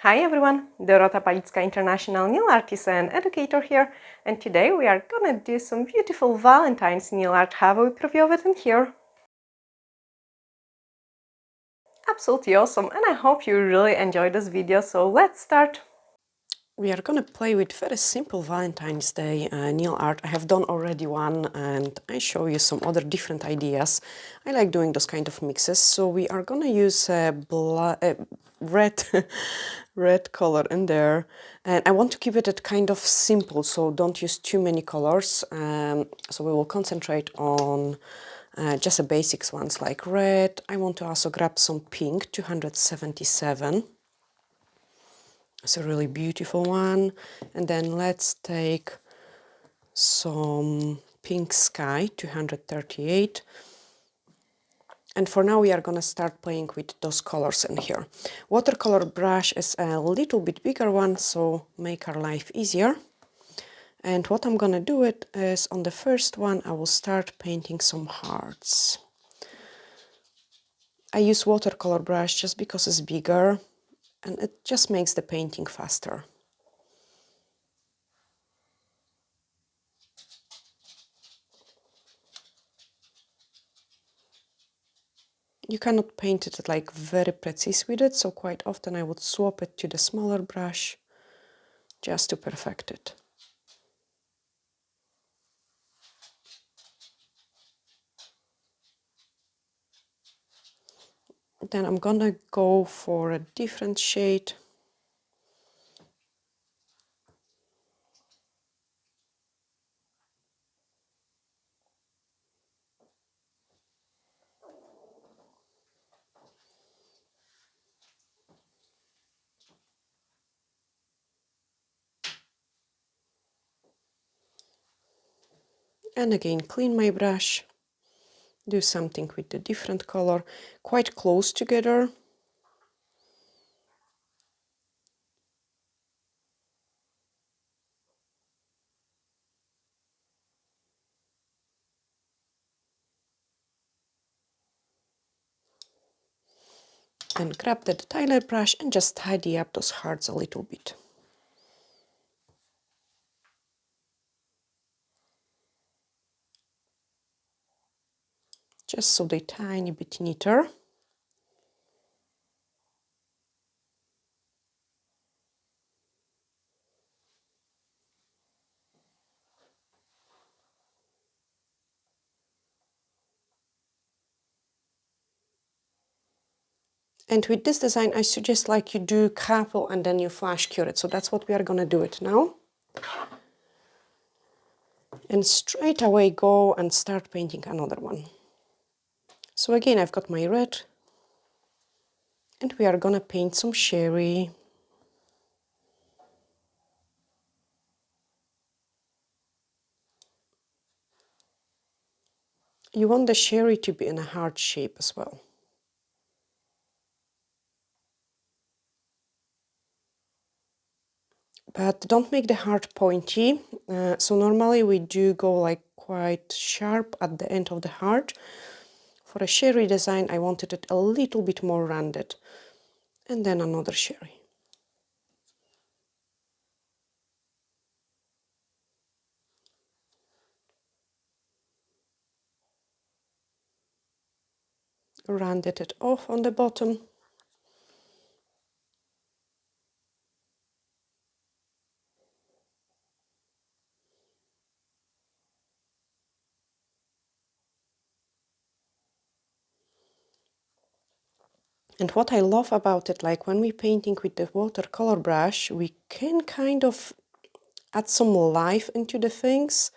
Hi everyone, Dorota International Nail Artist and Educator here, and today we are gonna do some beautiful Valentine's nail art. Have a preview of it in here. Absolutely awesome, and I hope you really enjoyed this video, so let's start. We are gonna play with very simple Valentine's Day nail art. I have done already one and I show you some other different ideas. I like doing those kind of mixes, so we are gonna use red red color in there, and I want to keep it kind of simple, so don't use too many colors. So we will concentrate on just the basics ones like red. I want to also grab some pink, 277. It's a really beautiful one. And then let's take some pink sky, 238. And for now we are gonna start playing with those colors in here. Watercolor brush is a little bit bigger one, so make our life easier. And what I'm gonna do it is on the first one I will start painting some hearts. I use watercolor brush just because it's bigger and it just makes the painting faster. You cannot paint it like very precise with it, so quite often I would swap it to the smaller brush just to perfect it. Then I'm gonna go for a different shade. And again, clean my brush, do something with the different color, quite close together. And grab the detailer brush and just tidy up those hearts a little bit. Just so they're tiny bit neater. And with this design, I suggest like you do couple and then you flash cure it. So that's what we are gonna do it now. And straight away go and start painting another one. So again, I've got my red. And we are gonna paint some cherry. You want the cherry to be in a heart shape as well. But don't make the heart pointy. So normally we do go like quite sharp at the end of the heart. For a cherry design, I wanted it a little bit more rounded. And then another cherry. Rounded it off on the bottom. And what I love about it, like when we're painting with the watercolor brush, we can kind of add some life into the things.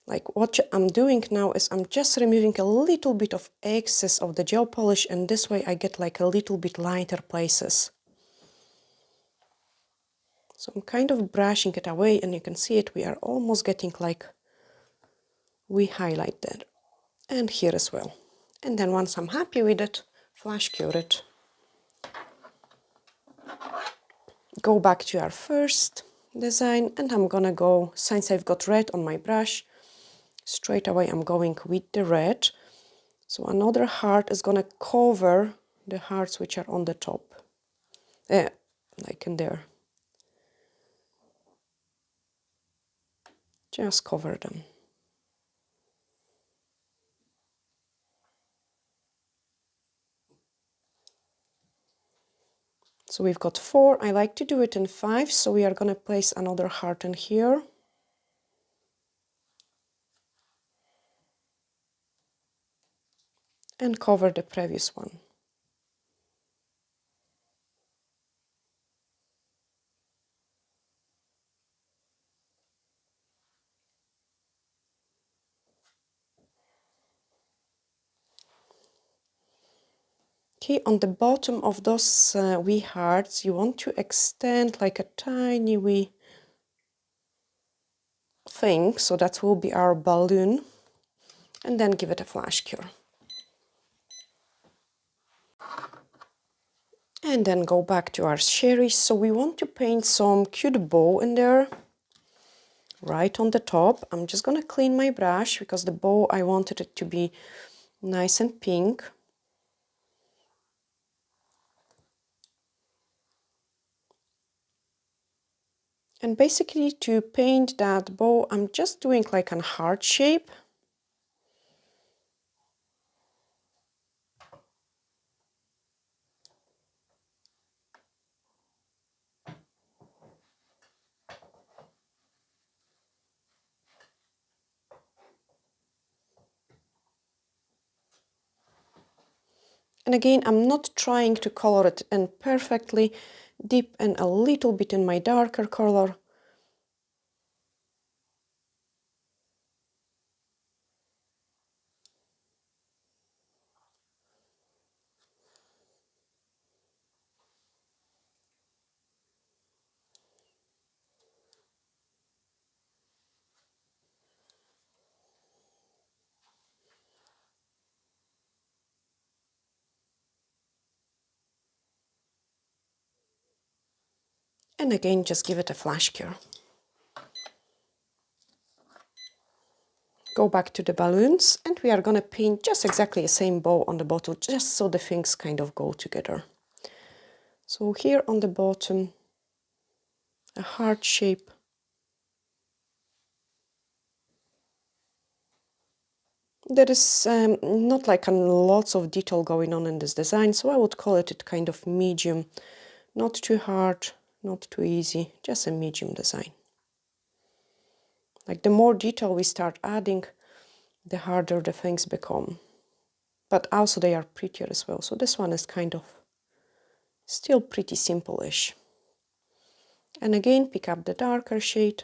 Like what I'm doing now is I'm just removing a little bit of excess of the gel polish, and this way I get like a little bit lighter places. So I'm kind of brushing it away, and you can see it, we are almost getting like we highlight that. And here as well. And then once I'm happy with it, flash cure it. Go back to our first design, and I'm gonna go, since I've got red on my brush, straight away I'm going with the red. So another heart is gonna cover the hearts which are on the top, like in there. Just cover them. So we've got 4. I like to do it in 5, so we are going to place another heart in here. And cover the previous one. Okay, on the bottom of those wee hearts, you want to extend like a tiny wee thing, so that will be our balloon, and then give it a flash cure. And then go back to our cherries. So we want to paint some cute bow in there, right on the top. I'm just gonna clean my brush because the bow, I wanted it to be nice and pink. And basically to paint that bow, I'm just doing like a heart shape. And again, I'm not trying to color it in perfectly, dip in a little bit in my darker color. And again, just give it a flash cure. Go back to the balloons, and we are gonna paint just exactly the same bow on the bottom, just so the things kind of go together. So here on the bottom, a heart shape. There is not like lots of detail going on in this design, so I would call it kind of medium. Not too hard, not too easy, just a medium design. Like the more detail we start adding, the harder the things become. But also they are prettier as well. So this one is kind of still pretty simple-ish. And again, pick up the darker shade.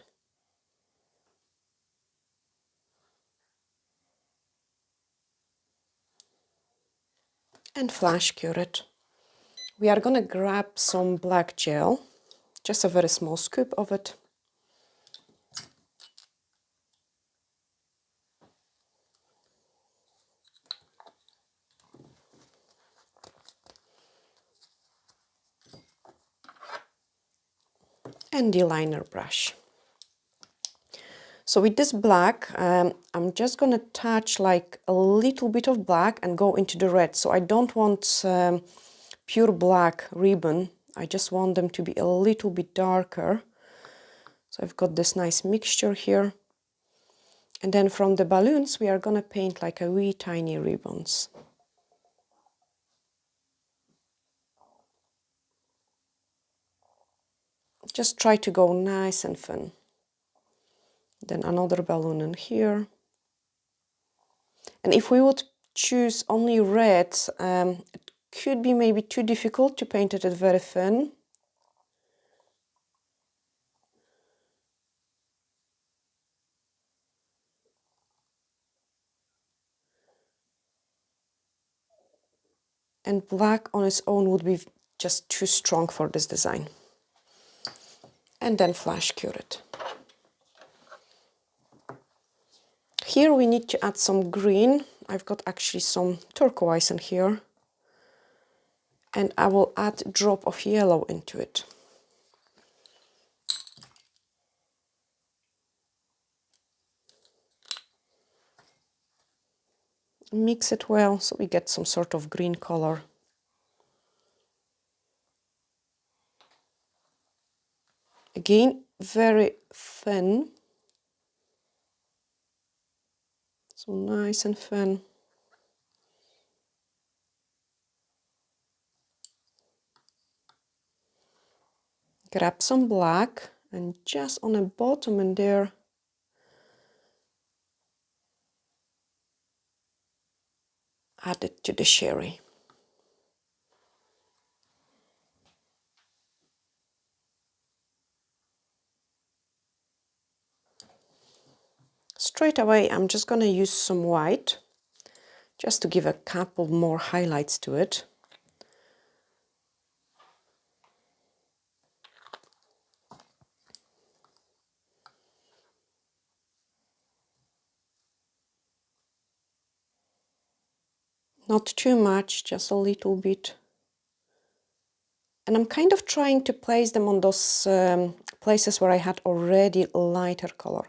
And flash cure it. We are gonna grab some black gel, just a very small scoop of it. And the liner brush. So with this black, I'm just gonna touch like a little bit of black and go into the red. So I don't want pure black ribbon. I just want them to be a little bit darker. So I've got this nice mixture here. And then from the balloons, we are gonna paint like a wee tiny ribbons. Just try to go nice and thin. Then another balloon in here. And if we would choose only red, it could be maybe too difficult to paint it very thin. And black on its own would be just too strong for this design. And then flash cure it. Here we need to add some green. I've got actually some turquoise in here. And I will add a drop of yellow into it. Mix it well so we get some sort of green color. Again, very thin. So nice and thin. Grab some black and just on the bottom and there add it to the cherry. Straight away I'm just going to use some white just to give a couple more highlights to it. Not too much, just a little bit. And I'm kind of trying to place them on those places where I had already lighter color.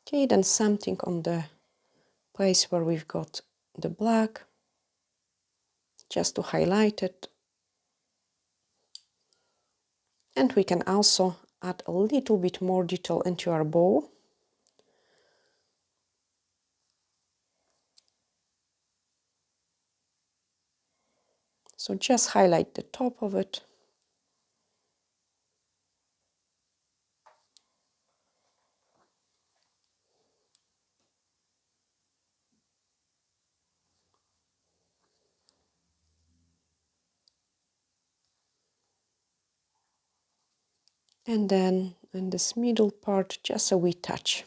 Okay, then something on the place where we've got the black, just to highlight it. And we can also add a little bit more detail into our bow. So just highlight the top of it. And then in this middle part, just a wee touch.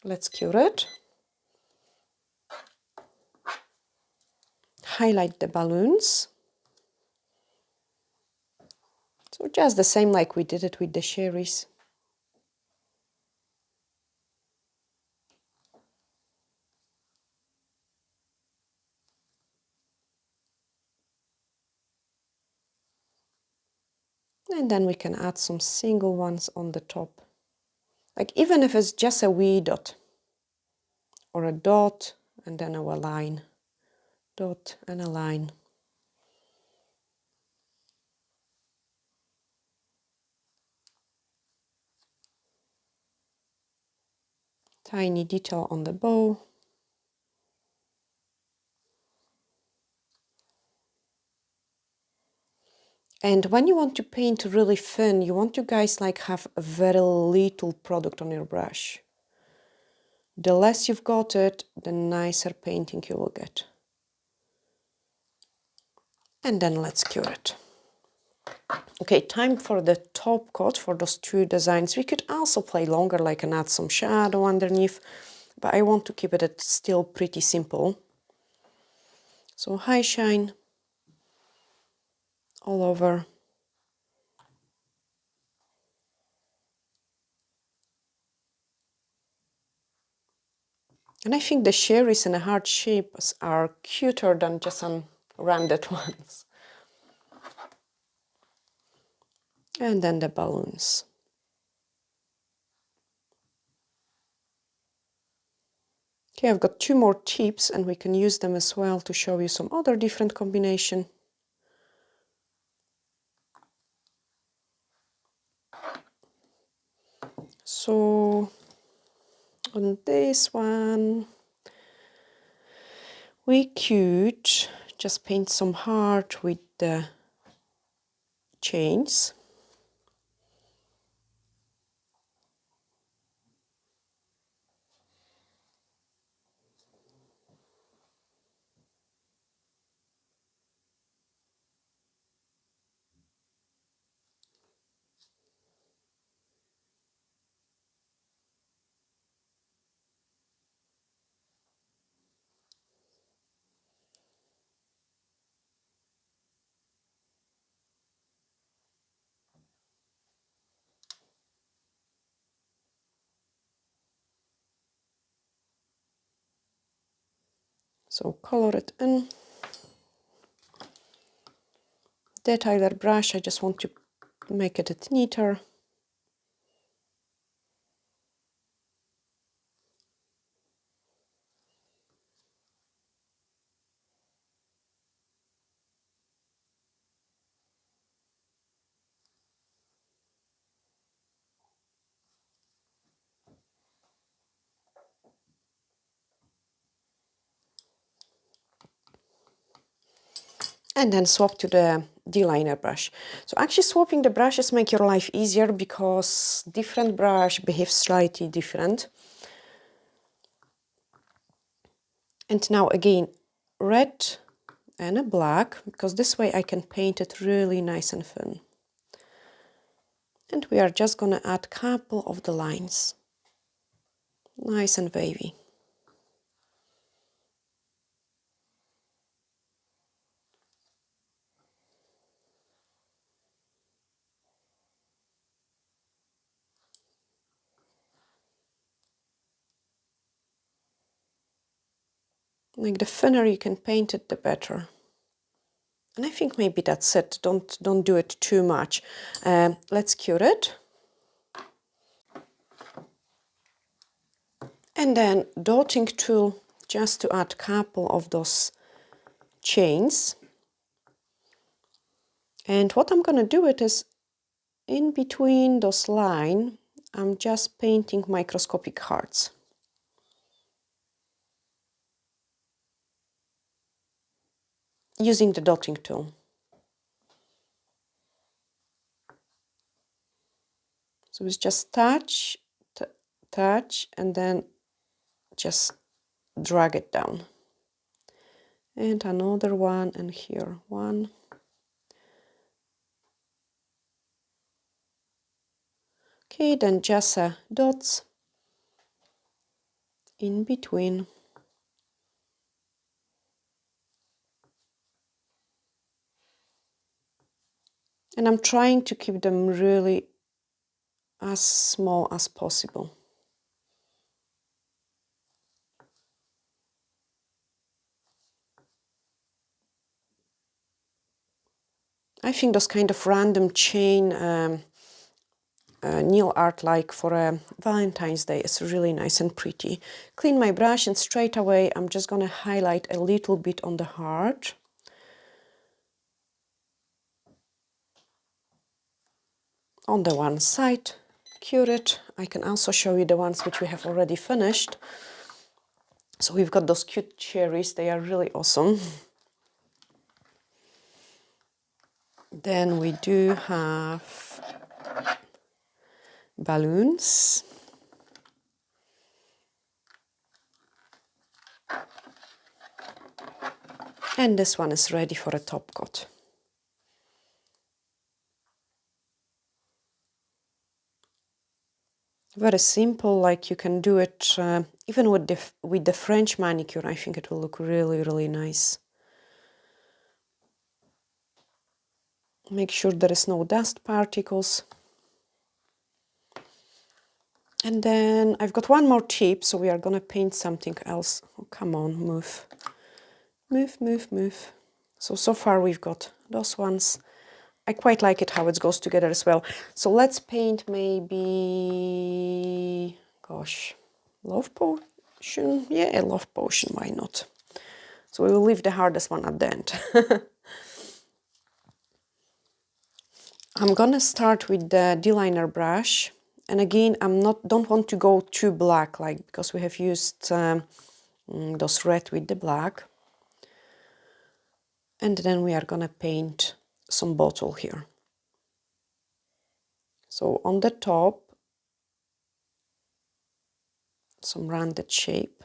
Let's cure it. Highlight the balloons. So just the same like we did it with the cherries. And then we can add some single ones on the top. Like even if it's just a wee dot or a dot and then a line, dot and a line. Tiny detail on the bow. And when you want to paint really thin, you want to guys like have a very little product on your brush. The less you've got it, the nicer painting you will get. And then let's cure it. Okay, time for the top coat for those two designs. We could also play longer, like and add some shadow underneath, but I want to keep it still pretty simple. So high shine all over. And I think the cherries in a heart shapes are cuter than just some rounded ones. And then the balloons. Okay, I've got two more tips and we can use them as well to show you some other different combination. So on this one, we could just paint some heart with the chains. So color it in. Detailer brush, I just want to make it neater. and then swap to the D-liner brush. So actually swapping the brushes make your life easier because different brush behaves slightly different. And now again, red and a black, because this way I can paint it really nice and thin. And we are just gonna add a couple of the lines. Nice and wavy. Like the thinner you can paint it, the better. And I think maybe that's it. Don't do it too much. Let's cure it. And then dotting tool, just to add a couple of those chains. And what I'm going to do it is in between those lines, I'm just painting microscopic hearts. Using the dotting tool. So it's just touch, touch, and then just drag it down. And another one, and here one. Okay, then just dots in between. And I'm trying to keep them really as small as possible. I think those kind of random chain nail art like for a Valentine's Day is really nice and pretty. Clean my brush and straight away I'm just gonna highlight a little bit on the heart. On the one side, cure it. I can also show you the ones which we have already finished. So we've got those cute cherries, they are really awesome. Then we do have balloons. And this one is ready for a top coat. Very simple, like you can do it even with the French manicure. I think it will look really, really nice. Make sure there is no dust particles. And then I've got one more tip, so we are gonna paint something else. Oh, come on, move. Move, move, move. So far we've got those ones. I quite like it how it goes together as well. So let's paint maybe, gosh, love potion? Yeah, love potion, why not? So we will leave the hardest one at the end. I'm gonna start with the D-liner brush. And again, don't want to go too black, like because we have used those red with the black. And then we are gonna paint some bottle here. So on the top, some rounded shape.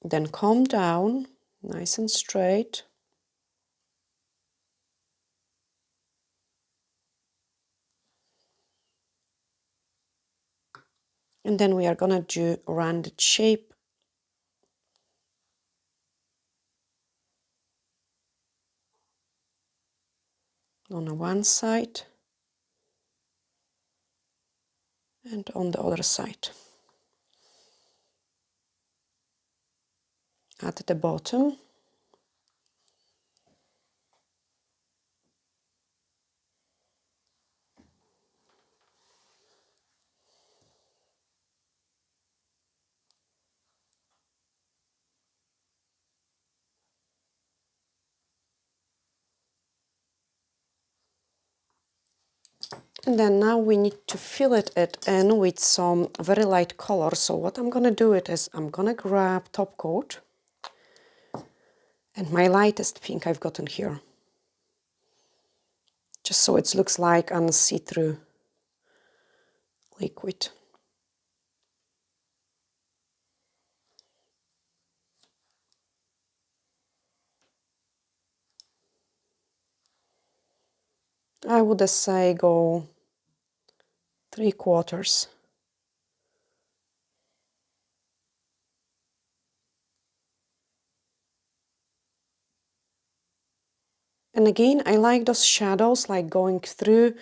Then come down, nice and straight. And then we are gonna do a rounded shape on the one side and on the other side. At the bottom, And then now we need to fill it in with some very light color. So what I'm gonna do is I'm gonna grab top coat and my lightest pink I've gotten here. Just so it looks like a see-through liquid. I would say go 3/4. And again, I like those shadows, like going through.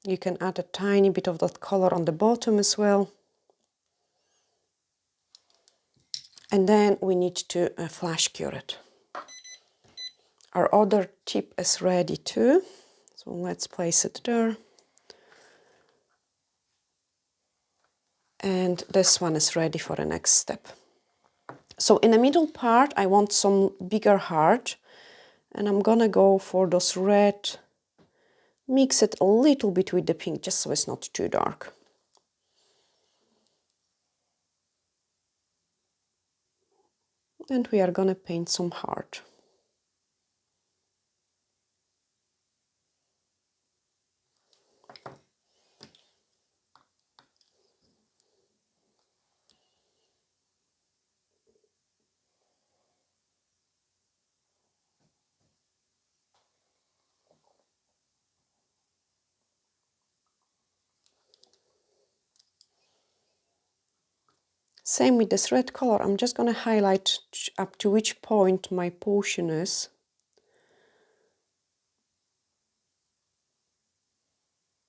You can add a tiny bit of that color on the bottom as well. And then we need to flash cure it. Our other tip is ready too. So let's place it there. And this one is ready for the next step. So in the middle part, I want some bigger heart. And I'm gonna go for those red. Mix it a little bit with the pink, just so it's not too dark. And we are gonna paint some heart. Same with this red color, I'm just gonna highlight up to which point my potion is.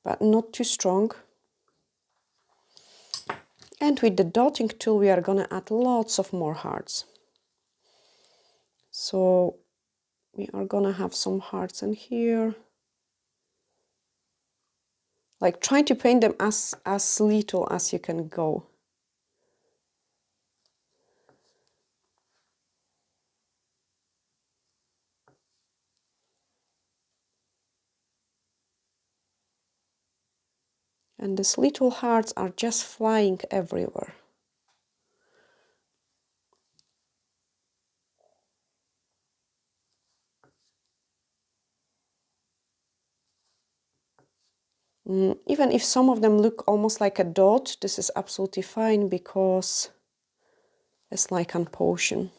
But not too strong. And with the dotting tool, we are gonna add lots of more hearts. So we are gonna have some hearts in here. Like try to paint them as little as you can go. And these little hearts are just flying everywhere. Even if some of them look almost like a dot, this is absolutely fine because it's like a potion.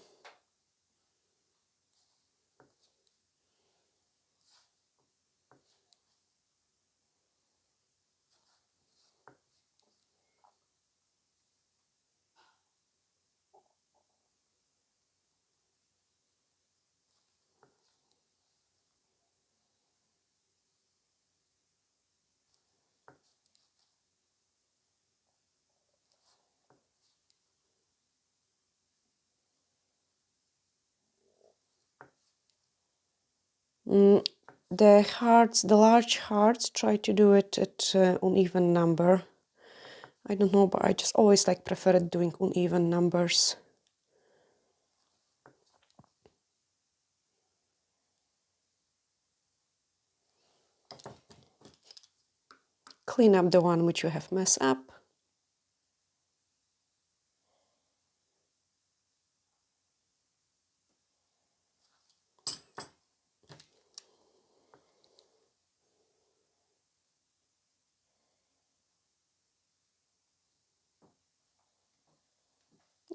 The hearts, the large hearts, try to do it at uneven number. I don't know, but I just always like preferred doing uneven numbers. Clean up the one which you have messed up.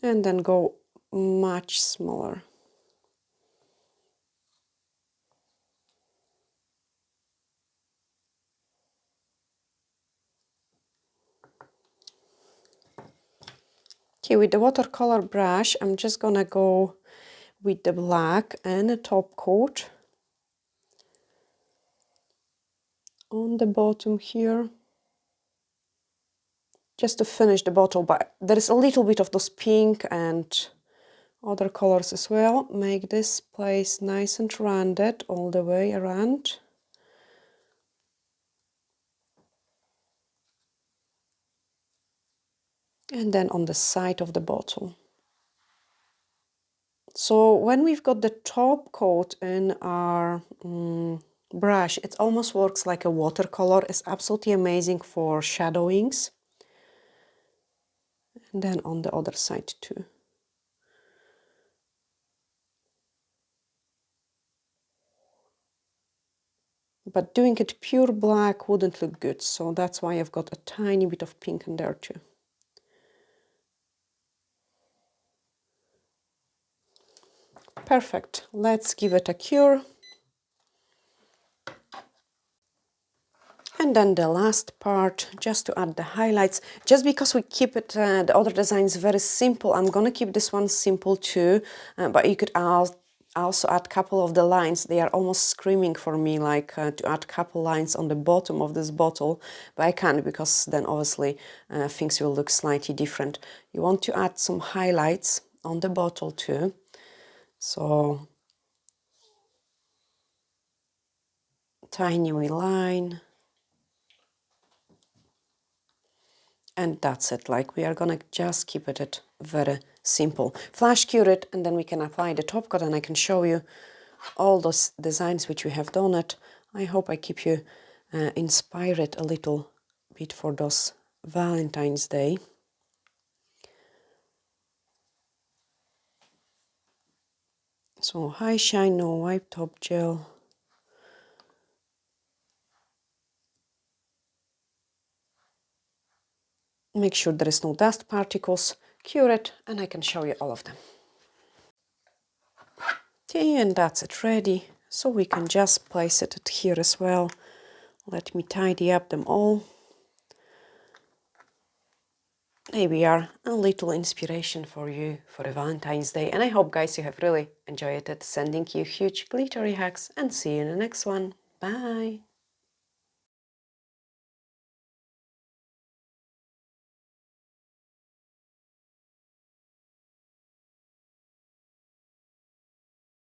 And then go much smaller. Okay, with the watercolor brush, I'm just gonna go with the black and a top coat on the bottom here. Just to finish the bottle, but there is a little bit of those pink and other colors as well. Make this place nice and rounded all the way around. And then on the side of the bottle. So when we've got the top coat in our brush. It almost works like a watercolor. It's absolutely amazing for shadowings. And then on the other side too. But doing it pure black wouldn't look good, so that's why I've got a tiny bit of pink in there too. Perfect. Let's give it a cure. And then the last part, just to add the highlights. Just because we keep it, the other designs very simple, I'm gonna keep this one simple too. But you could also add a couple of the lines. They are almost screaming for me, like to add a couple lines on the bottom of this bottle. But I can't, because then obviously things will look slightly different. You want to add some highlights on the bottle too. So tiny wee line. And that's it, like we are gonna just keep it very simple. Flash cure it, and then we can apply the top coat, and I can show you all those designs which we have done it. I hope I keep you inspired a little bit for those Valentine's Day. So high shine, no wipe top gel. Make sure there is no dust particles. Cure it, and I can show you all of them. Okay, and that's it ready. So we can just place it here as well. Let me tidy up them all. Here we are, a little inspiration for you for a Valentine's Day. And I hope, guys, you have really enjoyed it. Sending you huge glittery hugs, and see you in the next one. Bye!